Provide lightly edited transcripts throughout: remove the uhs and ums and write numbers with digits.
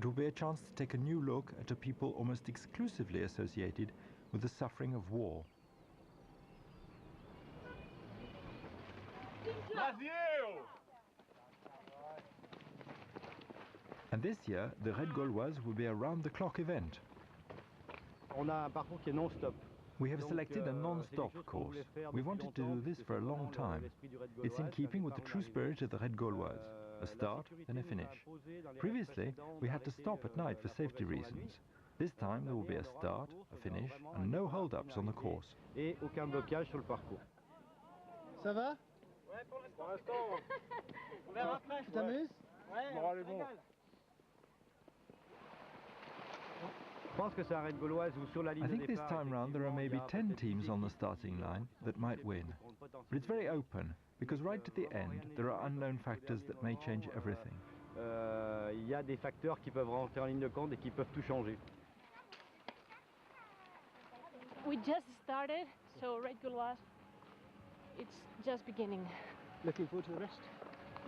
It will be a chance to take a new look at a people almost exclusively associated with the suffering of war. And this year, the Red Gauloises will be a round-the-clock event. On a un parcours qui est non-stop. We have selected a non-stop course. We wanted to do this for a long time. It's in keeping with the true spirit of the Red Gauloises, a start, then a finish. Previously, we had to stop at night for safety reasons. This time there will be a start, a finish, and no hold-ups on the course. Et aucun blocage sur le parcours. Ça va? Ouais, pour l'instant. On verra après. Tu t'amuses? Ouais, bon, allez, bon. I think this time round there are maybe 10 teams on the starting line that might win. But it's very open, because right at the end there are unknown factors that may change everything. Il y a des facteurs qui peuvent rentrer en ligne de compte et qui peuvent tout changer. We just started, so Red Gauloises, it's just beginning. Looking forward to the rest?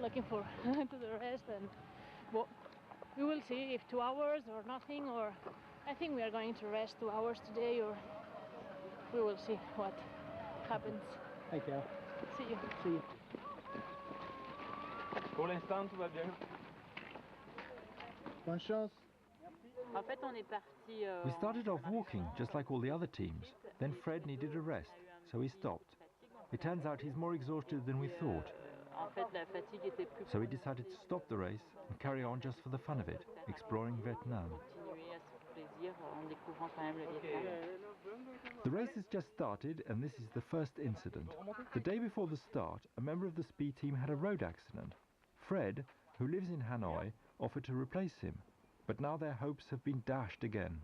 Looking forward to the rest, and well, we will see if 2 hours or nothing, or I think we are going to rest 2 hours today, or we will see what happens. Thank you. See you. See you. Pour l'instant, tout va bien. Bonne chance. En fait, on est parti. We started off walking, just like all the other teams. Then Fred needed a rest, so he stopped. It turns out he's more exhausted than we thought. En fait, la fatigue était plus. So he decided to stop the race and carry on just for the fun of it, exploring Vietnam. Continuer à se plaisir en découvrant quand même le Vietnam. The race has just started, and this is the first incident. The day before the start, a member of the speed team had a road accident. Fred, who lives in Hanoi, offered to replace him, but now their hopes have been dashed again.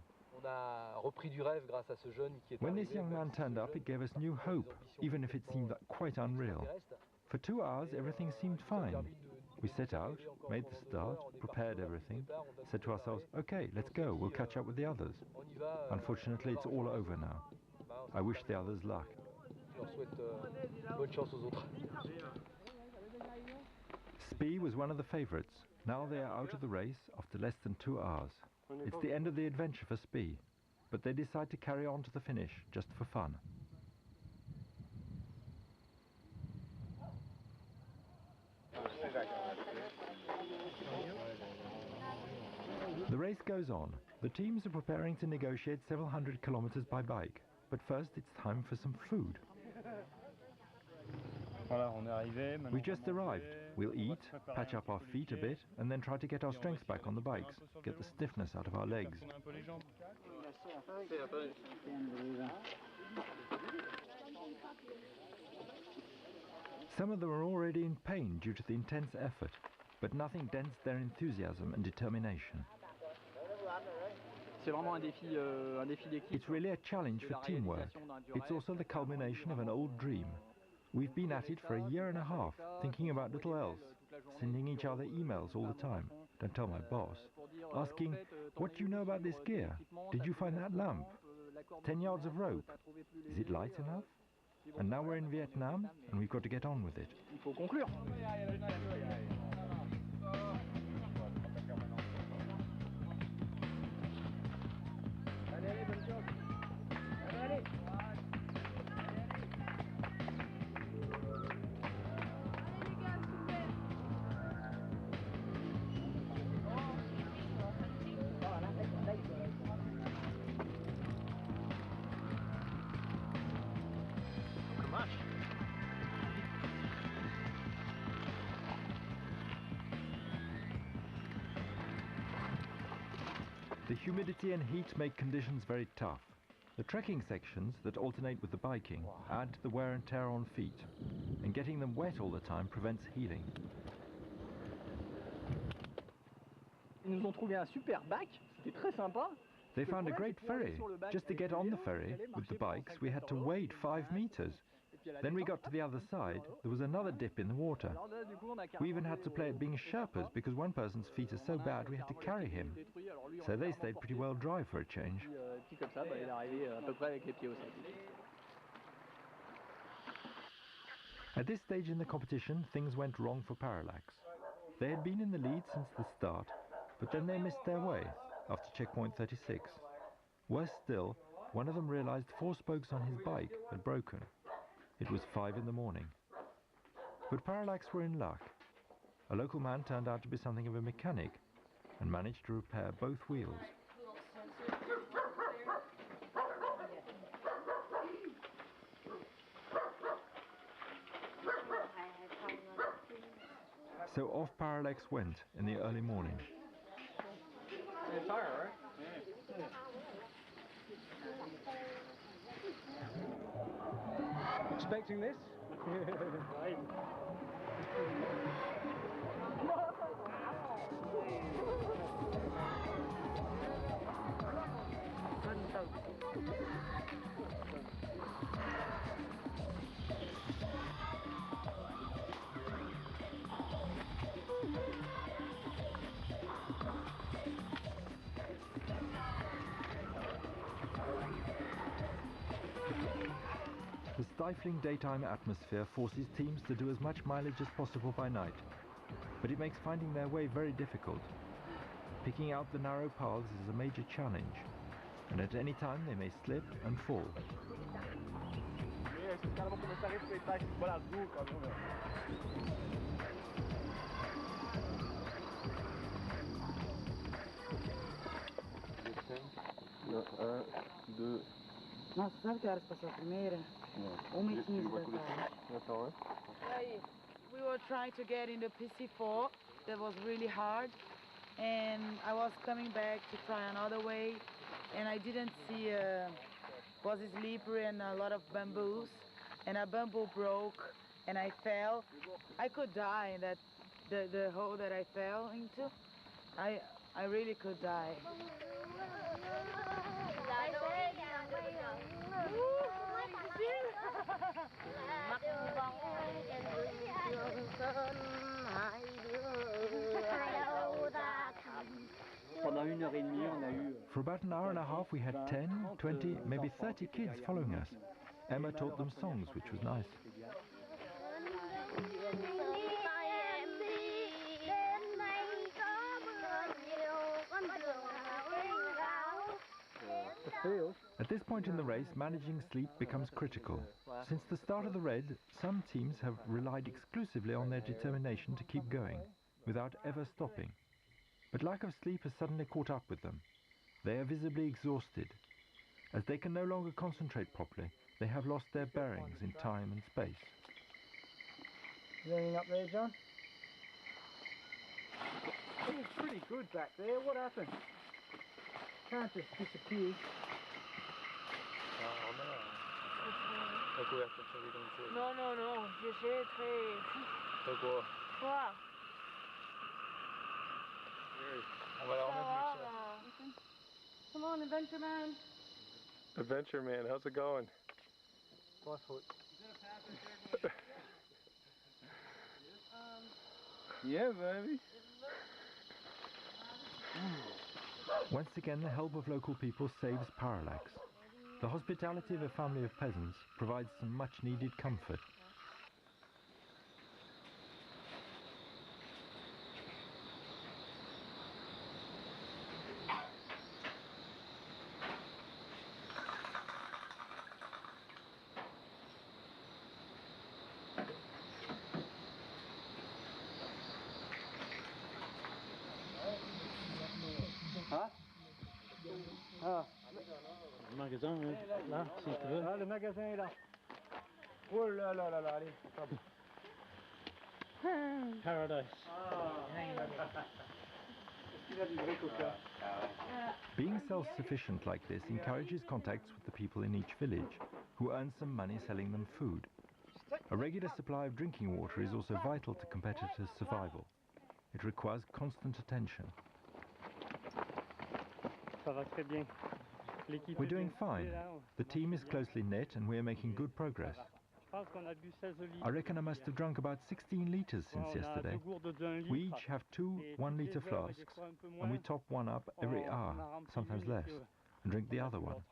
When this young man turned up, it gave us new hope, even if it seemed quite unreal. For 2 hours, everything seemed fine. We set out, made the start, prepared everything, said to ourselves, okay, let's go, we'll catch up with the others. Unfortunately, it's all over now. I wish the others luck. Spee was one of the favourites. Now they are out of the race after less than 2 hours. It's the end of the adventure for Spee, but they decide to carry on to the finish, just for fun. The race goes on. The teams are preparing to negotiate several hundred kilometers by bike, but first it's time for some food. We just arrived. We'll eat, patch up our feet a bit, and then try to get our strength back on the bikes, get the stiffness out of our legs. Some of them are already in pain due to the intense effort, but nothing dents their enthusiasm and determination. It's really a challenge for teamwork. It's also the culmination of an old dream. We've been at it for a year and a half, thinking about little else, sending each other emails all the time. Don't tell my boss. Asking, what do you know about this gear? Did you find that lamp? 10 yards of rope. Is it light enough? And now we're in Vietnam, and we've got to get on with it. The humidity and heat make conditions very tough. The trekking sections that alternate with the biking add to the wear and tear on feet, and getting them wet all the time prevents healing. Ils nous ont trouvé un super bac, c'était très sympa. They found a great ferry. Just to get on the ferry with the bikes, we had to wade 5 meters. Then we got to the other side, there was another dip in the water. We even had to play at being Sherpas because one person's feet are so bad we had to carry him. So they stayed pretty well dry for a change. At this stage in the competition, things went wrong for Parallax. They had been in the lead since the start, But then they missed their way after checkpoint 36. Worse still, one of them realized 4 spokes on his bike had broken. It was 5 in the morning. But Parallax were in luck. A local man turned out to be something of a mechanic and managed to repair both wheels. So off Parallax went in the early morning. Expecting this? The stifling daytime atmosphere forces teams to do as much mileage as possible by night, but it makes finding their way very difficult. Picking out the narrow paths is a major challenge, and at any time they may slip and fall. Nossa, sabe que horas passou a primeira? 1h15 da tarde. We were trying to get in the PC4. That was really hard. And I was coming back to try another way. And I didn't see, was slippery and a lot of bamboos. And a bamboo broke and I fell. I could die in that, the hole that I fell into. I really could die. For about an hour and a half we had 10, 20, maybe 30 kids following us. Emma taught them songs, which was nice. At this point in the race, managing sleep becomes critical. Since the start of the raid, some teams have relied exclusively on their determination to keep going, without ever stopping. But lack of sleep has suddenly caught up with them. They are visibly exhausted. As they can no longer concentrate properly, they have lost their bearings in time and space. Is anything up there, John? It was pretty good back there. What happened? Can't just disappear. Non, non, non, j'ai très froid. On va la remettre. Come on, Adventure Man. Adventure Man, how's it going? 5 foot. Yeah, baby. Once again, the help of local people saves Parallax. The hospitality of a family of peasants provides some much-needed comfort. Le magasin, là, si tu veux. Ah, le magasin est là. Oh là là là là, allez. Paradise. Being self-sufficient like this encourages contacts with the people in each village, who earn some money selling them food. A regular supply of drinking water is also vital to competitors' survival. It requires constant attention. Ça va très bien. We're doing fine. The team is closely knit and we're making good progress. I reckon I must have drunk about 16 litres since yesterday. We each have 2 1-litre flasks and we top one up every hour, sometimes less, and drink the other one.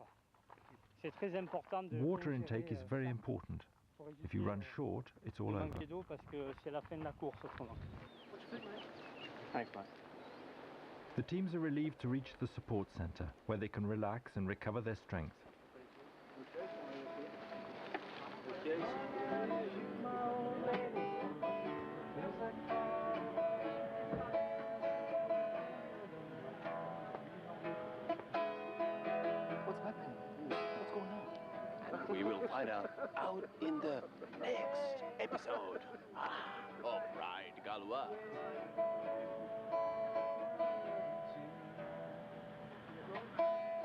Water intake is very important. If you run short, it's all over. The teams are relieved to reach the support center, where they can relax and recover their strength. What's happening? What's going on? We will find out in the next episode of Ride Gauloise.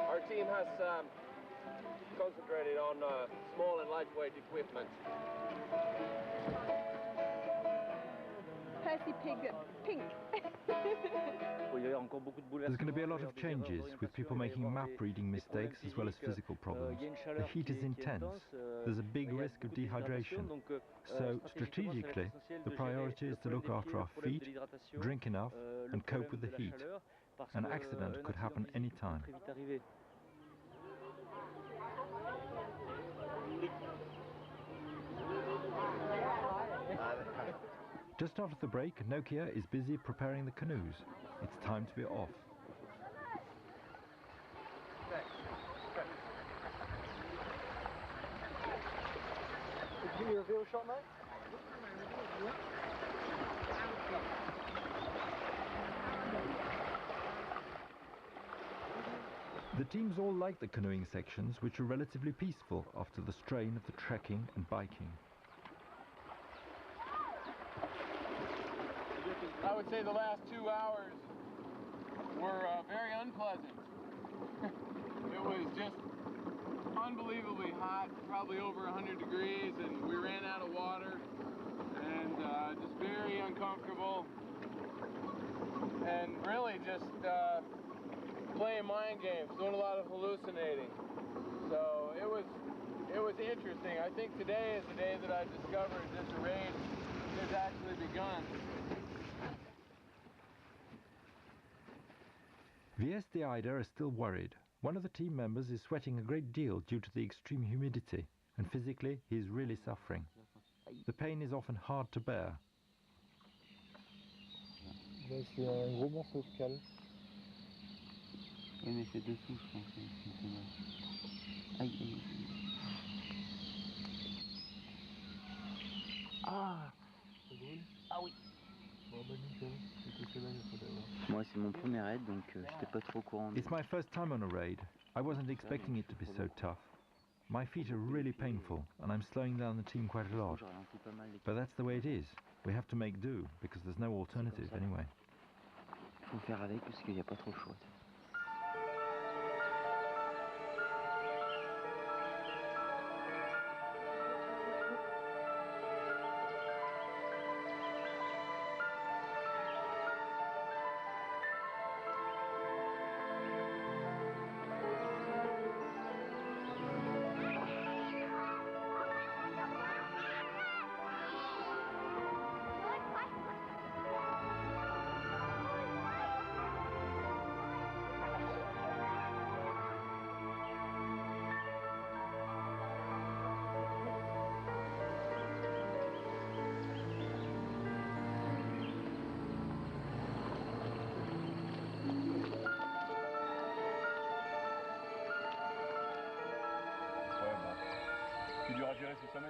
Our team has concentrated on small and lightweight equipment. Percy Pig, pink. There's going to be a lot of changes, with people making map reading mistakes as well as physical problems. The heat is intense. There's a big risk of dehydration. So, strategically, the priority is to look after our feet, drink enough, and cope with the heat. An accident could happen any time. Just after the break, Nokia is busy preparing the canoes. It's time to be off. Give me a reveal shot, mate. The teams all like the canoeing sections, which are relatively peaceful after the strain of the trekking and biking. I would say the last 2 hours were very unpleasant. It was just unbelievably hot, probably over 100 degrees, and we ran out of water, and just very uncomfortable, and really just playing mind games, doing a lot of hallucinating. So it was interesting. I think today is the day that I discovered that the raid has actually begun. VS the Ida are still worried. One of the team members is sweating a great deal due to the extreme humidity, and physically he is really suffering. The pain is often hard to bear. C'est un gros morceau de cale. Oui, mais c'est dessous, je pense. C'est mal. Aïe, aïe, aïe. Ah! Ah oui! Moi, c'est mon premier raid, donc j'étais pas trop au courant. It's my first time on a raid. I wasn't expecting it to be so tough. My feet are really painful, and I'm slowing down the team quite a lot. But that's the way it is. We have to make do, because there's no alternative anyway. Faut faire avec, parce qu'il n'y a pas trop le choix.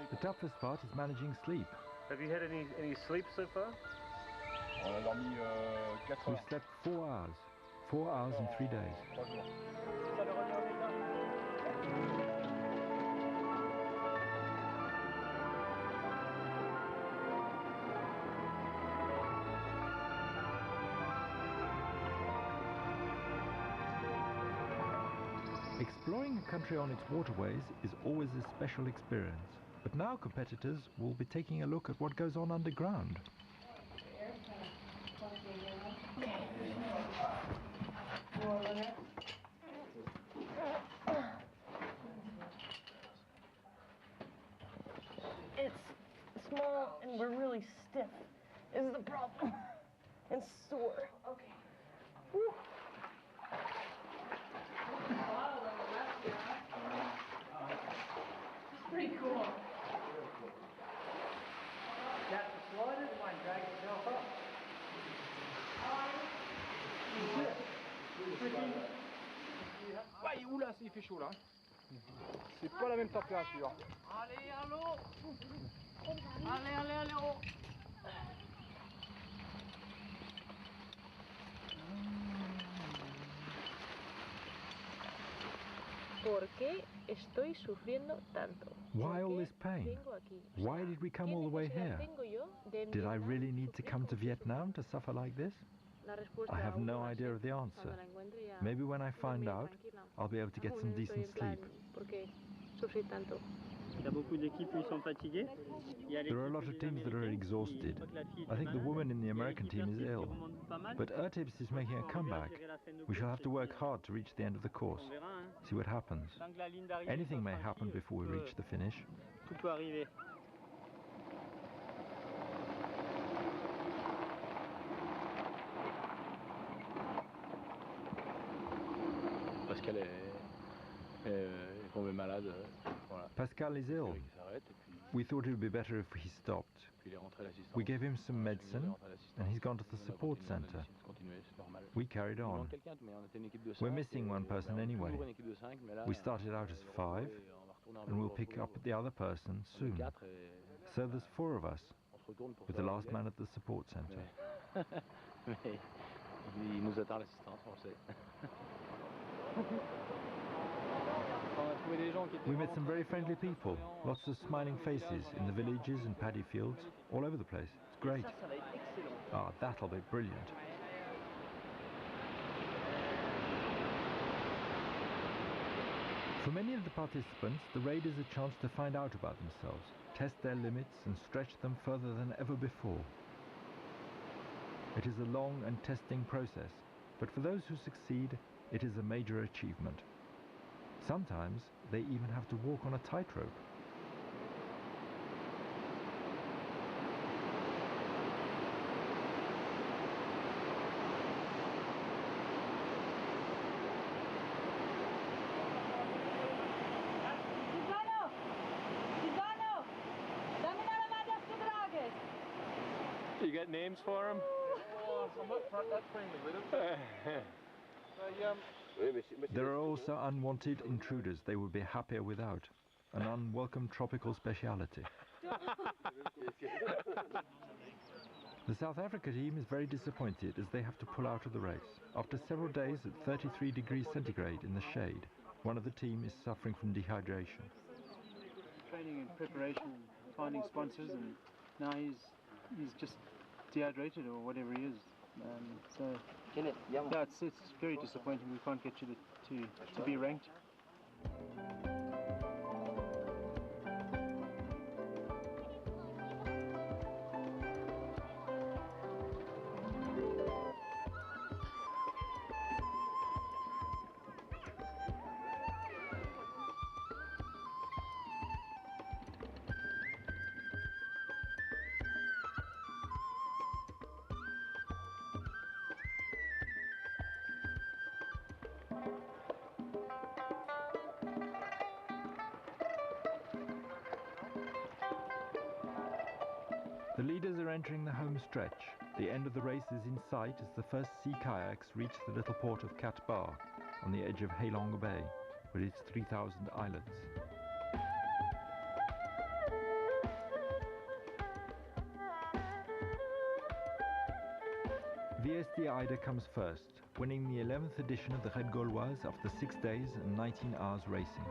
The toughest part is managing sleep. Have you had any sleep so far? On a dormi 4 We've heures. slept 4 hours. 4 hours in 3 days. 3 jours. Exploring a country on its waterways is always a special experience. But now competitors will be taking a look at what goes on underground. It's small and we're really stiff, is the problem. And sore. Okay. Whew. Pretty cool. Got the sliders, one drag yourself up. Oh, fait chaud là. C'est pas la même température. Allez, allô. Allez, oh. ¿Por qué estoy sufriendo tanto? Why all this pain? Why did we come all the way here? Did I really need to come to Vietnam to suffer like this? I have no idea of the answer. Maybe when I find out, I'll be able to get some decent sleep. Il y a beaucoup d'équipes qui sont fatiguées. There are a lot of teams that are exhausted. I think the woman in the American team is ill. But Ertibs is making a comeback. We shall have to work hard to reach the end of the course. See what happens. Anything may happen before we reach the finish. Tout peut arriver. Pascal est tombé malade. Voilà. Pascal is ill. We thought it would be better if he stopped. We gave him some medicine and he's gone to the support center. We carried on. We're missing one person anyway. We started out as 5 and we'll pick up the other person soon. So there's 4 of us, with the last man at the support center. Il nous attend l'assistance, on le sait. We met some very friendly people, lots of smiling faces in the villages and paddy fields, all over the place. It's great. Ah, that'll be brilliant. For many of the participants, the raid is a chance to find out about themselves, test their limits and stretch them further than ever before. It is a long and testing process, but for those who succeed, it is a major achievement. Sometimes they even have to walk on a tightrope. You got names for them? I'm not that friendly with them. There are also unwanted intruders they would be happier without, an unwelcome tropical speciality. The South Africa team is very disappointed as they have to pull out of the race. After several days at 33 degrees centigrade in the shade, one of the team is suffering from dehydration. Training and preparation, finding sponsors, and now he's just dehydrated or whatever he is. Yeah, it's very disappointing. We can't get you to be ranked. The leaders are entering the home stretch. The end of the race is in sight as the first sea kayaks reach the little port of Cat Bar on the edge of Halong Bay, with its 3,000 islands. VSD Ida comes first, winning the 11th edition of the Red Gauloises after 6 days and 19 hours racing.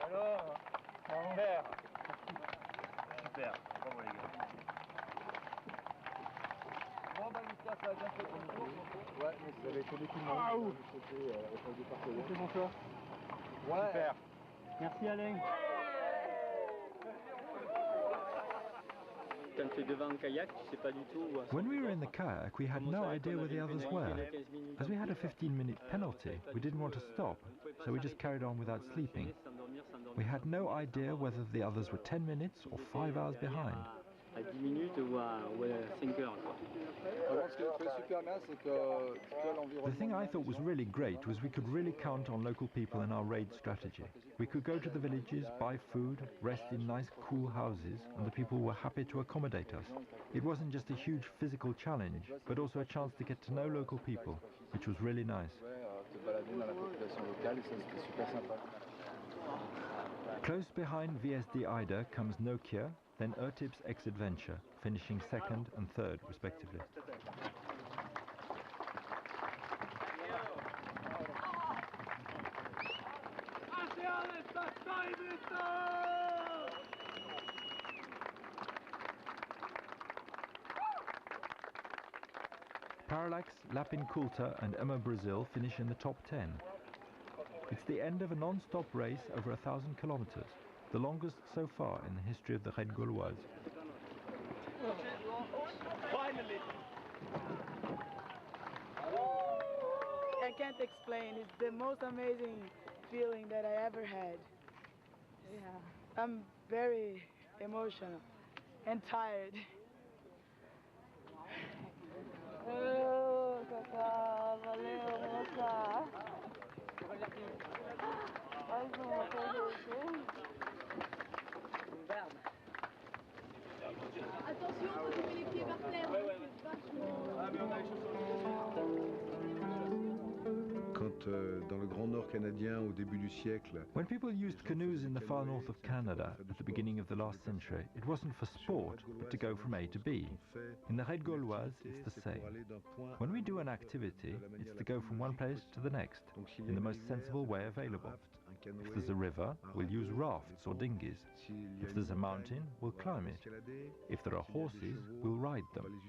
Alors, en vert. Super, bravo les gars. Bon bah Lucas, ça a bien fait ton tour. Ouais, mais vous avez été l'équipe. Ah ouh. C'est bon choix. Ouais. Super. Merci Alain. When we were in the kayak, we had no idea where the others were. As we had a 15-minute penalty, we didn't want to stop, so we just carried on without sleeping. We had no idea whether the others were 10 minutes or 5 hours behind. The thing I thought was really great was we could really count on local people in our raid strategy. We could go to the villages, buy food, rest in nice cool houses, and the people were happy to accommodate us. It wasn't just a huge physical challenge, but also a chance to get to know local people, which was really nice. Close behind VSD Ida comes Nokia, then Ertip's X-Adventure, finishing second and third respectively. Parallax, Lapin Coulter and Emma Brazil finish in the top 10. It's the end of a non-stop race over 1,000 kilometers, the longest so far in the history of the Raid Gauloises. Finally! I can't explain. It's the most amazing feeling that I ever had. Yeah. I'm very emotional and tired. Oh, Cacá, valeu, moça. Mais uma coisa. Attention, quand tu mets les pieds par terre, c'est vachement... Ah, mais on a les Quand dans le Grand Nord canadien au début du siècle, when people used canoes in the far north of Canada at the beginning of the last century, it wasn't for sport, but to go from A to B. In the Raid Gauloises, it's the same. When we do an activity, it's to go from one place to the next, in the most sensible way available. If there's a river, we'll use rafts or dinghies. If there's a mountain, we'll climb it. If there are horses, we'll ride them.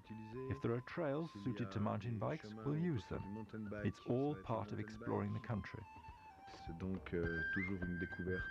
If there are trails suited to mountain bikes, we'll use them. It's all part of exploring the country. C'est donc toujours une découverte.